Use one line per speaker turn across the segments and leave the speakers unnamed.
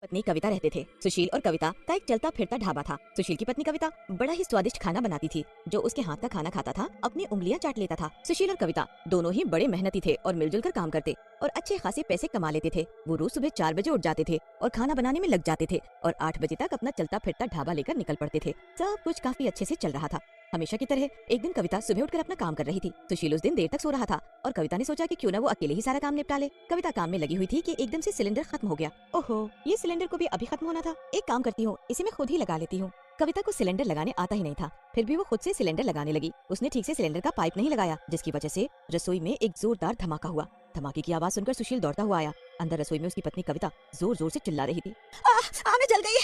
पत्नी कविता रहते थे। सुशील और कविता का एक चलता फिरता ढाबा था। सुशील की पत्नी कविता बड़ा ही स्वादिष्ट खाना बनाती थी। जो उसके हाथ का खाना खाता था अपनी उंगलियां चाट लेता था। सुशील और कविता दोनों ही बड़े मेहनती थे और मिलजुल कर काम करते और अच्छे खासे पैसे कमा लेते थे। वो रोज सुबह 4 बजे उठ जाते थे और खाना बनाने में लग जाते थे और 8 बजे तक अपना चलता फिरता ढाबा लेकर निकल पड़ते थे। सब कुछ काफी अच्छे से चल रहा था। हमेशा की तरह एक दिन कविता सुबह उठकर अपना काम कर रही थी। सुशील उस दिन देर तक सो रहा था और कविता ने सोचा कि क्यों ना वो अकेले ही सारा काम निपटा ले। कविता काम में लगी हुई थी कि एकदम से सिलेंडर खत्म हो गया। ओहो, ये सिलेंडर को भी अभी खत्म होना था। एक काम करती हूँ, इसे मैं खुद ही लगा लेती हूँ। कविता को सिलेंडर लगाने आता ही नहीं था, फिर भी वो खुद से सिलेंडर लगाने लगी। उसने ठीक से सिलेंडर का पाइप नहीं लगाया, जिसकी वजह से रसोई में एक जोरदार धमाका हुआ। धमाके की आवाज सुनकर सुशील दौड़ता हुआ आया। अंदर रसोई में उसकी पत्नी कविता जोर जोर से चिल्ला रही थी। मैं जल गई,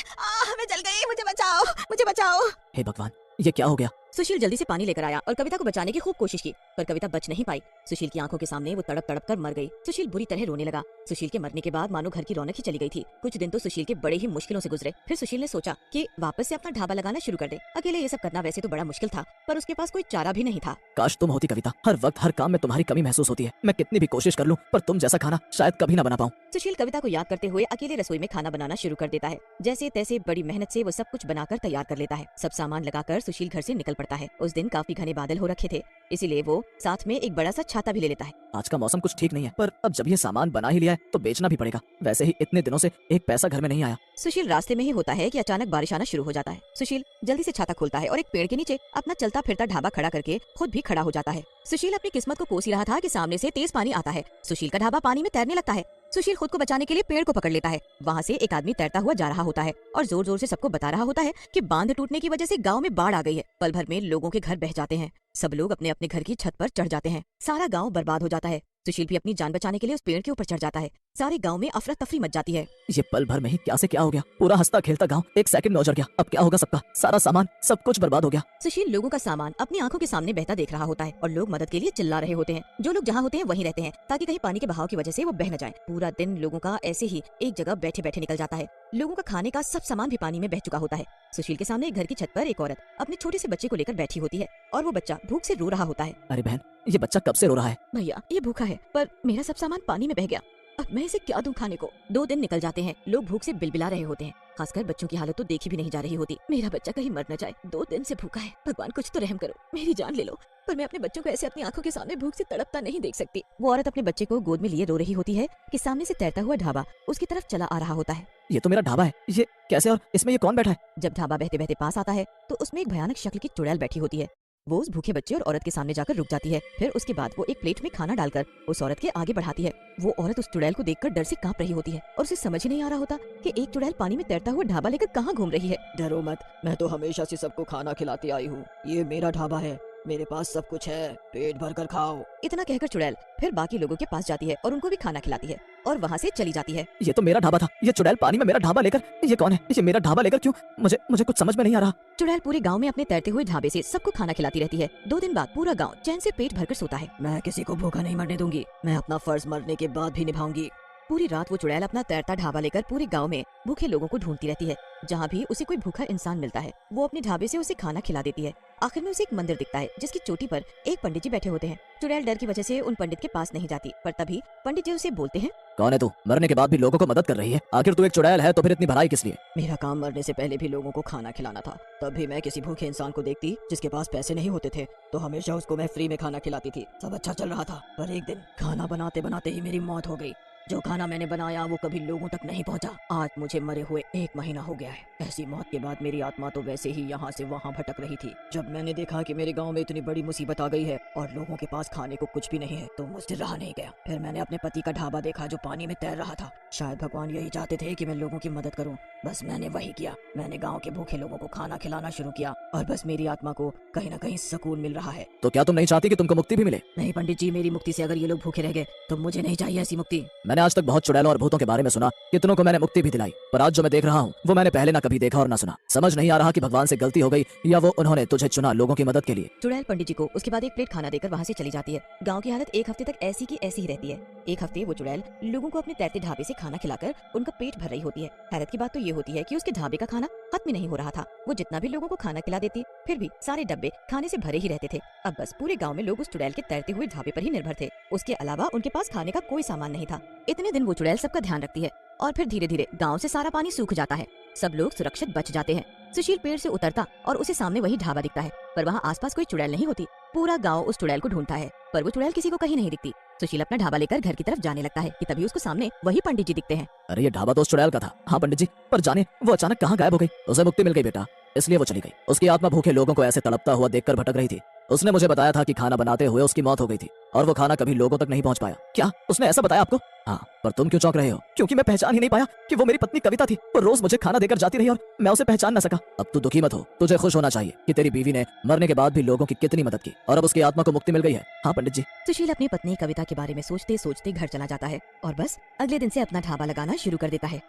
मैं जल गई, मुझे बचाओ, मुझे बचाओ।
हे भगवान, ये क्या हो गया?
सुशील जल्दी से पानी लेकर आया और कविता को बचाने की खूब कोशिश की, पर कविता बच नहीं पाई। सुशील की आंखों के सामने वो तड़प तड़प कर मर गई। सुशील बुरी तरह रोने लगा। सुशील के मरने के बाद मानो घर की रौनक ही चली गई थी। कुछ दिन तो सुशील के बड़े ही मुश्किलों से गुजरे। फिर सुशील ने सोचा कि वापस से अपना ढाबा लगाना शुरू कर दे। अकेले ये सब करना वैसे तो बड़ा मुश्किल था, पर उसके पास कोई चारा भी नहीं था।
काश तुम होती कविता। हर वक्त हर काम में तुम्हारी कमी महसूस होती है। मैं कितनी भी कोशिश कर लूं, पर तुम जैसा खाना शायद कभी ना बना पाऊं।
सुशील कविता को याद करते हुए अकेले रसोई में खाना बनाना शुरू कर देता है। जैसे तैसे बड़ी मेहनत से वो सब कुछ बनाकर तैयार कर लेता है। सब सामान लगाकर सुशील घर से निकल पड़ता है। उस दिन काफी घने बादल हो रखे थे, इसीलिए वो साथ में एक बड़ा सा छाता भी ले लेता है।
आज का मौसम कुछ ठीक नहीं है, पर अब जब ये सामान बना ही लिया है तो बेचना भी पड़ेगा। वैसे ही इतने दिनों से एक पैसा घर में नहीं आया।
सुशील रास्ते में ही होता है कि अचानक बारिश आना शुरू हो जाता है। सुशील जल्दी से छाता खोलता है और एक पेड़ के नीचे अपना चलता फिरता ढाबा खड़ा करके खुद भी खड़ा हो जाता है। सुशील अपनी किस्मत को कोस ही रहा था कि सामने से तेज पानी आता है। सुशील का ढाबा पानी में तैरने लगता है। सुशील खुद को बचाने के लिए पेड़ को पकड़ लेता है। वहाँ से एक आदमी तैरता हुआ जा रहा होता है और जोर जोर से सबको बता रहा होता है कि बांध टूटने की वजह से गांव में बाढ़ आ गई है। पल भर में लोगों के घर बह जाते हैं। सब लोग अपने अपने घर की छत पर चढ़ जाते हैं। सारा गांव बर्बाद हो जाता है। सुशील भी अपनी जान बचाने के लिए उस पेड़ के ऊपर चढ़ जाता है। सारे गांव में अफरा तफरी मच जाती है।
ये पल भर में ही क्या से क्या हो गया। पूरा हंसता खेलता गांव एक सेकंड में उजड़ गया। अब क्या होगा सबका? सारा सामान सब कुछ बर्बाद हो गया।
सुशील लोगों का सामान अपनी आंखों के सामने बहता देख रहा होता है और लोग मदद के लिए चिल्ला रहे होते हैं। जो लोग जहाँ होते हैं वहीं रहते हैं ताकि कहीं पानी के बहाव की वजह से वो बह न जाए। पूरा दिन लोगों का ऐसे ही एक जगह बैठे बैठे निकल जाता है। लोगों का खाने का सब सामान भी पानी में बह चुका होता है। सुशील के सामने एक घर की छत पर एक औरत अपने छोटे से बच्चे को लेकर बैठी होती है और वो बच्चा भूख से रो रहा होता है।
अरे बहन, ये बच्चा कब से रो रहा है?
भैया, ये भूखा है, पर मेरा सब सामान पानी में बह गया। अब मैं इसे क्या दूं खाने को? 2 दिन निकल जाते हैं। लोग भूख से बिलबिला रहे होते हैं। खासकर बच्चों की हालत तो देखी भी नहीं जा रही होती। मेरा बच्चा कहीं मर न जाए। 2 दिन से भूखा है। भगवान कुछ तो रहम करो, मेरी जान ले लो, पर मैं अपने बच्चों को ऐसे अपनी आंखों के सामने भूख से तड़पता नहीं देख सकती। वो औरत अपने बच्चे को गोद में लिए रो रही होती है कि सामने से तैरता हुआ ढाबा उसकी तरफ चला आ रहा होता है।
ये तो मेरा ढाबा है। ये कैसे और इसमें ये कौन बैठा है?
जब ढाबा बहते बहते पास आता है तो उसमें एक भयानक शक्ल की चुड़ैल बैठी होती है। वो उस भूखे बच्चे और औरत के सामने जाकर रुक जाती है। फिर उसके बाद वो एक प्लेट में खाना डालकर उस औरत के आगे बढ़ाती है। वो औरत उस चुड़ैल को देखकर डर से कांप रही होती है और उसे समझ ही नहीं आ रहा होता कि एक चुड़ैल पानी में तैरता हुआ ढाबा लेकर कहाँ घूम रही है।
डरो मत, मैं तो हमेशा से सबको खाना खिलाती आई हूँ। ये मेरा ढाबा है, मेरे पास सब कुछ है, पेट भर कर खाओ।
इतना कहकर चुड़ैल फिर बाकी लोगों के पास जाती है और उनको भी खाना खिलाती है और वहाँ से चली जाती है।
ये तो मेरा ढाबा था। ये चुड़ैल पानी में मेरा ढाबा लेकर, ये कौन है? ये मेरा ढाबा लेकर क्यों? मुझे कुछ समझ में नहीं आ रहा।
चुड़ैल पूरे गांव में अपने तैरते हुए ढाबे से सबको खाना खिलाती रहती है। 2 दिन बाद पूरा गांव चैन से पेट भरकर सोता है।
मैं किसी को भूखा नहीं मरने दूंगी। मैं अपना फर्ज मरने के बाद भी निभाऊंगी।
पूरी रात वो चुड़ैल अपना तैरता ढाबा लेकर पूरे गांव में भूखे लोगों को ढूंढती रहती है। जहाँ भी उसे कोई भूखा इंसान मिलता है वो अपने ढाबे से उसे खाना खिला देती है। आखिर में उसे एक मंदिर दिखता है जिसकी चोटी पर एक पंडित जी बैठे होते हैं। चुड़ैल डर की वजह से उन पंडित के पास नहीं जाती, पर तभी पंडित जी उसे बोलते हैं,
कौन है तू? मरने के बाद भी लोगों को मदद कर रही है। आखिर तू एक चुड़ैल है तो फिर इतनी भलाई किस लिए?
मेरा काम मरने से पहले भी लोगों को खाना खिलाना था। तब भी मैं किसी भूखे इंसान को देखती जिसके पास पैसे नहीं होते थे तो हमेशा उसको मैं फ्री में खाना खिलाती थी। सब अच्छा चल रहा था, पर एक दिन खाना बनाते बनाते ही मेरी मौत हो गई। जो खाना मैंने बनाया वो कभी लोगों तक नहीं पहुंचा। आज मुझे मरे हुए 1 महीना हो गया है। ऐसी मौत के बाद मेरी आत्मा तो वैसे ही यहाँ से वहाँ भटक रही थी। जब मैंने देखा कि मेरे गांव में इतनी बड़ी मुसीबत आ गई है और लोगों के पास खाने को कुछ भी नहीं है तो मुझसे रहा नहीं गया। फिर मैंने अपने पति का ढाबा देखा जो पानी में तैर रहा था। शायद भगवान यही चाहते थे कि मैं लोगों की मदद करूँ। बस मैंने वही किया। मैंने गाँव के भूखे लोगों को खाना खिलाना शुरू किया और बस मेरी आत्मा को कहीं न कहीं सुकून मिल रहा है।
तो क्या तुम नहीं चाहती कि तुमको मुक्ति भी मिले?
नहीं पंडित जी, मेरी मुक्ति से अगर ये लोग भूखे रह गए तो मुझे नहीं चाहिए ऐसी मुक्ति।
मैंने आज तक बहुत चुड़ैलों और भूतों के बारे में सुना, कितनों को मैंने मुक्ति भी दिलाई, पर आज जो मैं देख रहा हूँ वो मैंने पहले ना कभी देखा और ना सुना। समझ नहीं आ रहा कि भगवान से गलती हो गई या वो उन्होंने तुझे चुना लोगों की मदद के लिए।
चुड़ैल पंडित जी को उसके बाद एक प्लेट खाना देकर वहाँ से चली जाती है। गांव की हालत 1 हफ्ते तक ऐसी की ऐसी ही रहती है। 1 हफ्ते वो चुड़ैल लोगों को अपने तैरते ढाबे से खाना खिलाकर उनका पेट भर रही होती है। हैरत की बात तो ये होती है कि उसके ढाबे का खाना खत्म ही नहीं हो रहा था। वो जितना भी लोगों को खाना खिला देती फिर भी सारे डब्बे खाने से भरे ही रहते थे। अब बस पूरे गाँव में लोग उस चुड़ैल के तैरते हुए ढाबे पर ही निर्भर थे। उसके अलावा उनके पास खाने का कोई सामान नहीं था। इतने दिन वो चुड़ैल सबका ध्यान रखती है और फिर धीरे धीरे गांव से सारा पानी सूख जाता है। सब लोग सुरक्षित बच जाते हैं। सुशील पेड़ से उतरता और उसे सामने वही ढाबा दिखता है, पर वहाँ आसपास कोई चुड़ैल नहीं होती। पूरा गांव उस चुड़ैल को ढूंढता है, पर वो चुड़ैल किसी को कहीं नहीं दिखती। सुशील अपना ढाबा लेकर घर की तरफ जाने लगता है कि तभी उसको सामने वही पंडित जी दिखते हैं।
अरे ये ढाबा तो उस चुड़ैल का था। हाँ पंडित जी, पर जाने वो अचानक कहाँ गायब हो गई। उसे मुक्ति मिल गई बेटा, इसलिए वो चली गई। उसकी आत्मा भूखे लोगों को ऐसे तड़पता हुआ देखकर भटक रही थी। उसने मुझे बताया था कि खाना बनाते हुए उसकी मौत हो गई थी और वो खाना कभी लोगों तक नहीं पहुंच पाया। क्या उसने ऐसा बताया आपको? हाँ, पर तुम क्यों चौंक रहे हो? क्योंकि मैं पहचान ही नहीं पाया कि वो मेरी पत्नी कविता थी। वो रोज मुझे खाना देकर जाती रही और मैं उसे पहचान न सका। अब तू दुखी मत हो, तुझे खुश होना चाहिए कि तेरी बीवी ने मरने के बाद भी लोगों की कितनी मदद की और अब उसकी आत्मा को मुक्ति मिल गई है। हाँ पंडित जी।
सुशील अपनी पत्नी कविता के बारे में सोचते सोचते घर चला जाता है और बस अगले दिन से अपना ढाबा लगाना शुरू कर देता है।